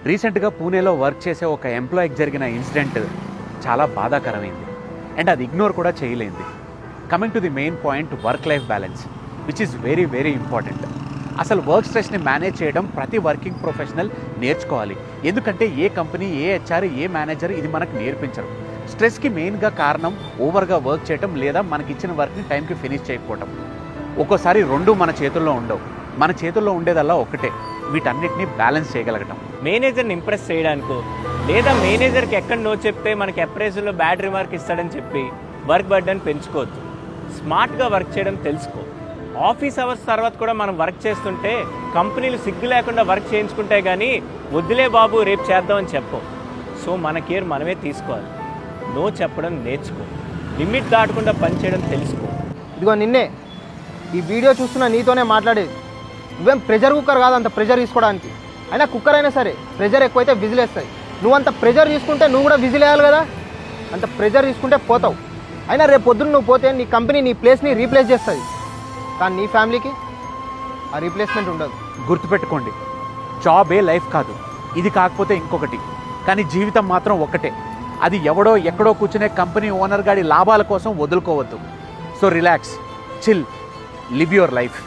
రీసెంట్గా పూణేలో వర్క్ చేసే ఒక ఎంప్లాయీకి జరిగిన ఇన్సిడెంట్ చాలా బాధాకరమైంది అండ్ అది ఇగ్నోర్ కూడా చేయలేంది. Coming to the main point, work life balance which is very very important. అసలు వర్క్ స్ట్రెస్ని మేనేజ్ చేయడం ప్రతి వర్కింగ్ ప్రొఫెషనల్ నేర్చుకోవాలి. ఎందుకంటే ఏ కంపెనీ, ఏ హెచ్ఆర్, ఏ మేనేజర్ ఇది మనకు నేర్పించరు. స్ట్రెస్కి మెయిన్గా కారణం ఓవర్గా వర్క్ చేయడం లేదా మనకిచ్చిన వర్క్ని టైంకి ఫినిష్ చేయకపోవటం. ఒక్కోసారి రెండు మన చేతుల్లో ఉండవు. మన చేతుల్లో ఉండేదల్లా ఒకటే, వీటన్నిటిని బ్యాలెన్స్ చేయగలగటం. మేనేజర్ని ఇంప్రెస్ చేయడానికో లేదా మేనేజర్కి ఎక్కడ నో చెప్తే మనకి అప్రైజల్లో బ్యాడ్ రిమార్క్ ఇస్తాడని చెప్పి వర్క్ బర్డెన్ పెంచుకోవద్దు. స్మార్ట్గా వర్క్ చేయడం తెలుసుకో. ఆఫీస్ అవర్స్ తర్వాత కూడా మనం వర్క్ చేస్తుంటే కంపెనీలు సిగ్గు లేకుండా వర్క్ చేయించుకుంటే కానీ వద్దులే బాబు రేపు చేద్దామని చెప్పు. సో మన కేర్ మనమే తీసుకోవాలి. నో చెప్పడం నేర్చుకో. లిమిట్ దాటకుండా పనిచేయడం తెలుసుకో. ఇదిగో నిన్నే ఈ వీడియో చూస్తున్నా నీతోనే మాట్లాడేది. నువ్వేం ప్రెషర్ కుక్కర్ కాదు అంత ప్రెషర్ తీసుకోవడానికి. అయినా కుక్కర్ అయినా సరే ప్రెషర్ ఎక్కువైతే విజిల్ వేస్తాయి. నువ్వు అంత ప్రెషర్ తీసుకుంటే నువ్వు కూడా విజిల్ వేయాలి కదా. అంత ప్రెషర్ తీసుకుంటే పోతావు. అయినా రేపు పొద్దున్న నువ్వు పోతే నీ కంపెనీ నీ ప్లేస్ని రీప్లేస్ చేస్తుంది, కానీ నీ ఫ్యామిలీకి ఆ రీప్లేస్మెంట్ ఉండదు. గుర్తుపెట్టుకోండి, జాబే లైఫ్ కాదు. ఇది కాకపోతే ఇంకొకటి, కానీ జీవితం మాత్రం ఒక్కటే. అది ఎవడో ఎక్కడో కూర్చునే కంపెనీ ఓనర్ గాడి లాభాల కోసం వదులుకోవద్దు. So relax, chill, live your life.